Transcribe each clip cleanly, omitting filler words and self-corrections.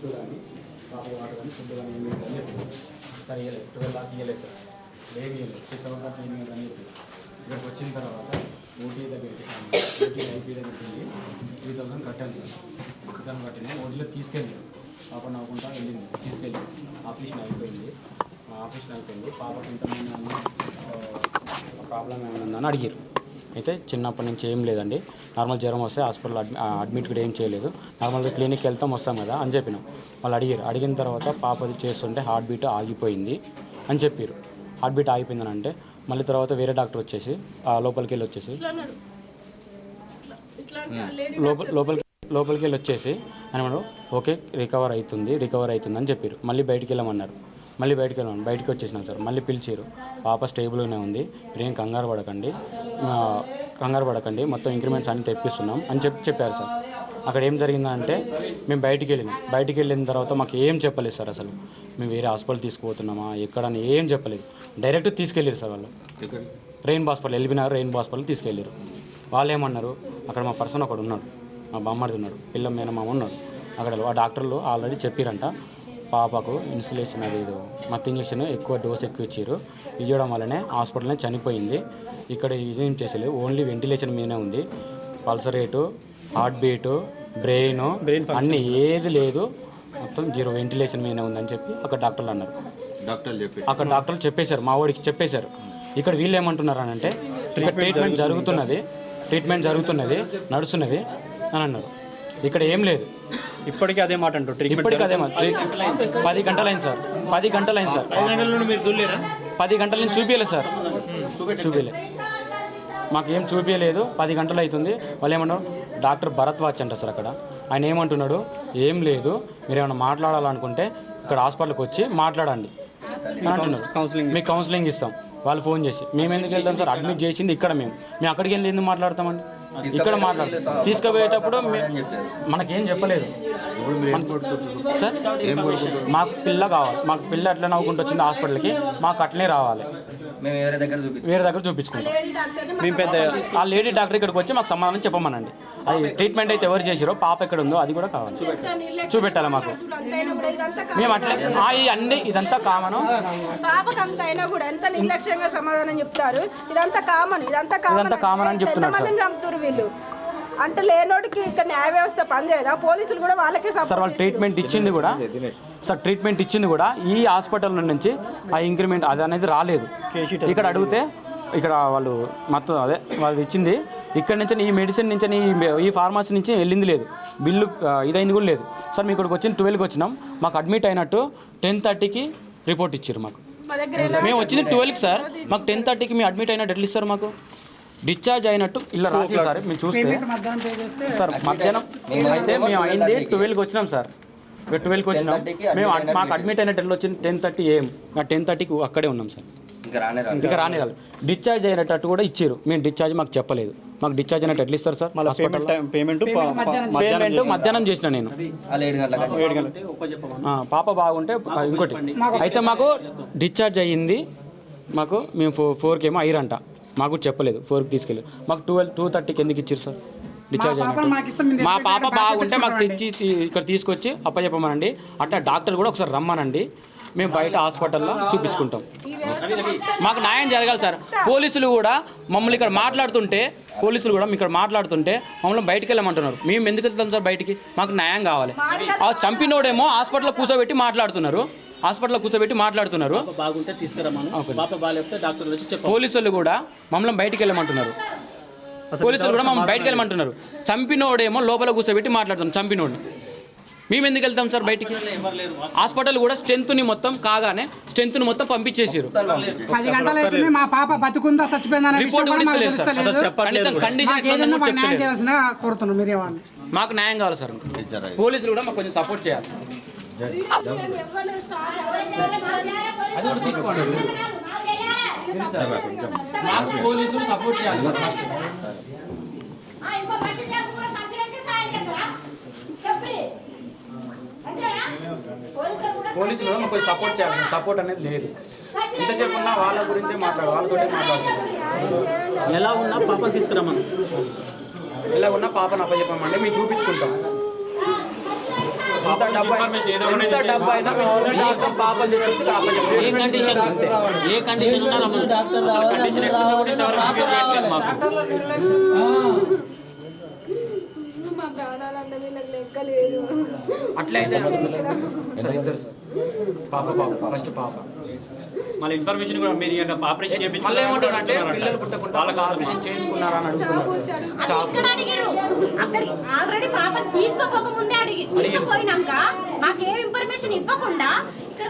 Food కానీ coffee water కానీ food కానీ ఏమి అని చెప్పి సార్ ఇవ్వలేదు 12 దాకా ఇవ్వలేదు సార్ ఏమి ఇవ్వలేదు 6 hours దాకా ఏమి అని చెప్పి ఇక్కడికి వచ్చిన తర్వాత ఓటీ దగ్గరికి ఓటీ ఐపీ దగ్గరికి వెళ్ళి 3000 కట్టాను సార్ 3000 కట్టింది ఓటీలో తీసుకెళ్ళి పాప నవ్వుకుంటా వెళ్ళింది తీసుకెళ్ళి ఆపరేషన్ అయిపోయింది పాపకి ఇంతమంది ప్రాబ్లం ఏమైనా ఉందని అడిగారు. అయితే చిన్నప్పటి నుంచి ఏం లేదండి, నార్మల్ జ్వరం వస్తే హాస్పిటల్ అడ్మిట్ కూడా ఏం చేయలేదు, నార్మల్గా క్లినిక్కి వస్తాం కదా అని చెప్పినాం. వాళ్ళు అడిగిన తర్వాత పాపది చేస్తుంటే హార్ట్ బీట్ ఆగిపోయింది అని చెప్పారు. హార్ట్ బీట్ ఆగిపోయిందని అంటే మళ్ళీ తర్వాత వేరే డాక్టర్ వచ్చేసి లోపలికి వెళ్ళి వచ్చేసి లోపలికి వెళ్ళి వచ్చేసి అని మనం ఓకే రికవర్ అవుతుంది అని చెప్పారు. మళ్ళీ బయటికి వెళ్ళమన్నారు. బయటికి వచ్చేసినాం సార్. మళ్ళీ పిలిచారు, పాప స్టేబుల్గానే ఉంది, ఏం కంగారు పడకండి మొత్తం ఇంక్రిమెంట్స్ అన్ని తెప్పిస్తున్నాం అని చెప్పారు సార్. అక్కడ ఏం జరిగిందంటే మేము బయటికి వెళ్ళిన తర్వాత మాకు ఏం చెప్పలేదు సార్. అసలు మేము వేరే హాస్పిటల్ తీసుకుపోతున్నామా ఎక్కడని ఏం చెప్పలేదు, డైరెక్ట్ తీసుకెళ్ళారు సార్. వాళ్ళు rainbow hospital LB Nagar rainbow hospital తీసుకెళ్ళారు. వాళ్ళు ఏమన్నారు, అక్కడ మా పర్సన్ ఒకడు ఉన్నాడు, మా బామ్మడిది ఉన్నాడు, పిల్ల మేనమామ ఉన్నాడు. అక్కడ ఆ డాక్టర్లు ఆల్రెడీ చెప్పారంట పాపకు ఇన్సులేషన్ అది మత్తు ఇంజక్షన్ డోస్ ఎక్కువ ఇవ్వడం వల్లనే హాస్పిటల్నే చనిపోయింది. ఇక్కడ ఇదేం చేసలేదు, ఓన్లీ వెంటిలేషన్ మీదనే ఉంది. Pulse rate, heart beat, brain అన్నీ ఏది లేదు, మొత్తం 0 వెంటిలేషన్ మీదనే ఉందని చెప్పి అక్కడ డాక్టర్లు అన్నారు. అక్కడ డాక్టర్లు చెప్పేశారు, మా వాడికి చెప్పేశారు. ఇక్కడ వీళ్ళు ఏమంటున్నారు అని అంటే ఇక్కడ ట్రీట్మెంట్ జరుగుతున్నది నడుస్తున్నది అని అన్నారు. ఇక్కడ ఏం లేదు, ఇప్పటికీ అదే మాట అంటారు. 10 గంటలు అయింది సార్. 10 గంటల నుంచి చూపించలేదు సార్, మాకేం చూపించలేదు. 10 గంటలు అవుతుంది. వాళ్ళు ఏమన్నారు, డాక్టర్ భరత్ వాచ్ అంటారు సార్. అక్కడ ఆయన ఏమంటున్నాడు, ఏం లేదు, మీరు ఏమైనా మాట్లాడాలనుకుంటే ఇక్కడ హాస్పిటల్కి వచ్చి మాట్లాడండి అని అంటున్నారు. మీకు కౌన్సిలింగ్ ఇస్తాం. వాళ్ళు ఫోన్ చేసి మేము ఎందుకు వెళ్తాం సార్, అడ్మిట్ చేసింది ఇక్కడ, మేము అక్కడికి వెళ్ళి ఎందుకు మాట్లాడతామండి, ఇక్కడ తీసుకుపోయేటప్పుడు మనకేం చెప్పలేదు సార్. మాకు పిల్ల కావాలి, మాకు పిల్ల ఎట్లా నవ్వుకుంటూ వచ్చింది హాస్పిటల్కి, మాకు అట్లనే రావాలి, వేరే దగ్గర చూపించుకుంటాం. మేము పెద్ద ఆ లేడీ డాక్టర్ ఇక్కడికి వచ్చి మాకు సమాధానం చెప్పమనండి. అది ట్రీట్మెంట్ అయితే ఎవరు చేసారో పాప ఎక్కడ ఉందో అది కూడా కావాలి, చూపెట్టాలి మాకు. మేము అట్లే అన్ని ఇదంతా కామను, సమాధానం చెప్తారు. ఇదంతా కామన్ అని చెప్తున్నారు సార్. వీళ్ళు అంటే లేనోడికి ఇక్కడ న్యాయ వ్యవస్థ పనిచేయదా? పోలీసులు కూడా వాళ్ళకే సార్. వాళ్ళు ట్రీట్మెంట్ ఇచ్చింది కూడా ఈ హాస్పిటల్ నుంచి ఆ ఇంక్రిమెంట్ అది అనేది రాలేదు. ఇక్కడ అడిగితే ఇక్కడ వాళ్ళు మొత్తం వాళ్ళు ఇచ్చింది ఇక్కడ నుంచి ఈ మెడిసిన్ నుంచి ఈ ఫార్మసీ నుంచి వెళ్ళింది లేదు, బిల్లు ఇదైంది కూడా లేదు సార్. మీ ఇక్కడికి వచ్చిన 12కి వచ్చినాం, మాకు అడ్మిట్ అయినట్టు 10:30కి రిపోర్ట్ ఇచ్చారు మాకు. మేము వచ్చింది 12కి సార్, మాకు 10:30కి మీ అడ్మిట్ అయినట్టు ఎట్లా ఇస్తారు? మాకు డిశ్చార్జ్ అయినట్టు ఇలా రాసి సార్. మేము చూస్తే సార్ మధ్యాహ్నం అయితే మేము అయింది 12కి వచ్చినాం సార్. 12కి వచ్చినాం మేము, మాకు అడ్మిట్ అయినట్టు ఎట్లా వచ్చింది 10:30 AM. 10:30కి అక్కడే ఉన్నాం సార్. ఇంకా రాలేదు. డిశ్చార్జ్ అయినట్టు కూడా ఇచ్చారు, మేము డిశ్చార్జ్ మాకు చెప్పలేదు. మాకు డిశ్చార్జ్ అయినట్టు ఎట్లా ఇస్తారు సార్? పేమెంట్ మధ్యాహ్నం చేసిన నేను, పాప బాగుంటే ఇంకోటి. అయితే మాకు డిశ్చార్జ్ అయ్యింది, మేము 4కి ఏమో అయ్యారంట, మాకు చెప్పలేదు. 4కి తీసుకెళ్ళి మాకు 2:30కి ఎందుకు ఇచ్చారు సార్ డిశ్చార్జ్ అయినట్టు? మా పాప బాగుంటే మాకు తెచ్చి ఇక్కడ తీసుకొచ్చి అప్పచెప్పమనండి. అట్లా డాక్టర్ కూడా ఒకసారి రమ్మనండి, మేము బయట హాస్పిటల్లో చూపించుకుంటాం. మాకు న్యాయం జరగాలి సార్. పోలీసులు కూడా మమ్మల్ని ఇక్కడ మాట్లాడుతుంటే మమ్మల్ని బయటికి వెళ్ళమంటున్నారు. మేము ఎందుకు వెళ్తాం సార్ బయటికి? మాకు న్యాయం కావాలి. ఆ చంపినోడేమో హాస్పిటల్లో కూర్చోబెట్టి మాట్లాడుతున్నారు. పోలీసులు కూడా మమ్మల్ని బయటికి వెళ్ళమంటున్నారు. చంపినోడేమో లోపల కూర్చోబెట్టి మాట్లాడుతున్నారు. చంపినోడిని మేము ఎందుకు వెళ్తాం సార్ బయటికి? హాస్పిటల్ కూడా స్ట్రెంత్ని మొత్తం పంపించేసారు. 10 గంటలు అవుతుంది, మా పాప బతుకుందా చచ్చిపోయిందా రిపోర్ట్ కూడా ఇస్తలేదు సార్. మాకు న్యాయం కావాలి సార్. పోలీసులు కూడా మాకు కొంచెం సపోర్ట్ చేయాలి. అది కూడా తీసుకోండి, మాకు పోలీసులు సపోర్ట్ చేయాలి సార్. ఫస్ట్ పోలీసులు కూడా మాకు సపోర్ట్ చేయాలి. సపోర్ట్ అనేది లేదు. ఎంతసేపు ఉన్నా వాళ్ళ గురించే వాళ్ళతో మాట్లాడుతున్నాం. ఎలా ఉన్నా పాపను తీసుకురామని, ఎలా ఉన్నా పాపను అప్పచెప్పమంటే మేము చూపించుకుంటాం. ఎంత డబ్బు అయినా మేము పాపలు తీసుకొచ్చి ఏ కండిషన్ ఏ కండిషన్ ఉన్నా మా ప్రాణాలన్న వీళ్ళకి లెక్కలేదు. అట్లయితే పాప ఫస్ట్ పాప మళ్ళీ ఇన్ఫర్మేషన్ కూడా మీరు ఆపరేషన్ మళ్ళీ ఏమంటారంటే పిల్లలు పుట్టకుండా ఆపరేషన్ చేయించుకున్నారా అని అడుగుతున్నారు. అది ఇక్కడ అడిగిరు. అక్కడ ఆల్రెడీ పాప తీసుకోక ముందే తీసుకుపోయినాక మాకేం ఇన్ఫర్మేషన్ ఇవ్వకుండా ఇక్కడ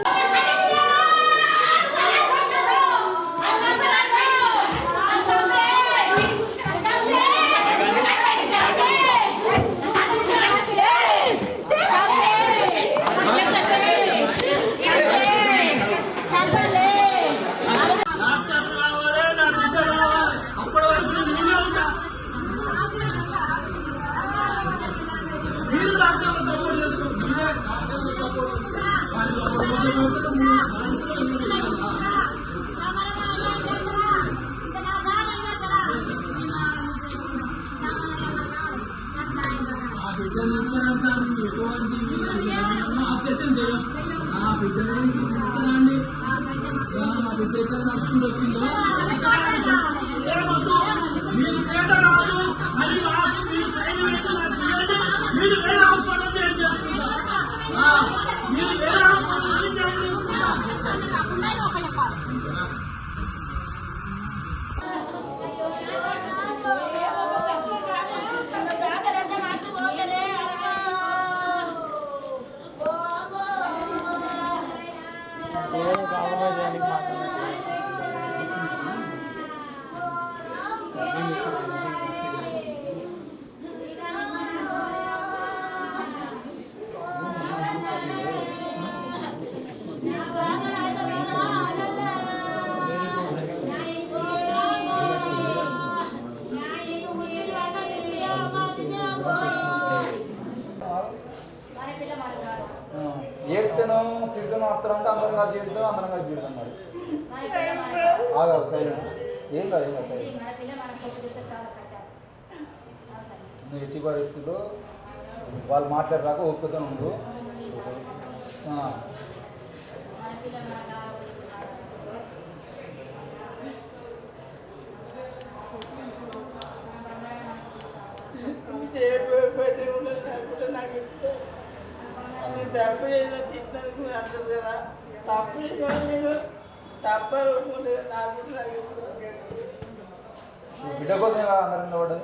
ఏడుతాను తిడుతాను వస్తానంటే అందరం కలిసి ఏడుతాం అందరం కలిసి తిడతాం మరి ఆగావు సైలెంట్ ఏం కాదు సైలెంట్ నువ్వు ఎట్టి పరిస్థితుల్లో వాళ్ళు మాట్లాడరాక ఒప్పుతో ఉండు. తప్పు చేసిన తిట్టినందుకు అంటారు కదా, తప్పు చేసిన మీరు తప్పరు నాకు బిడ్డ కోసం అందరం నిలబడ్డది.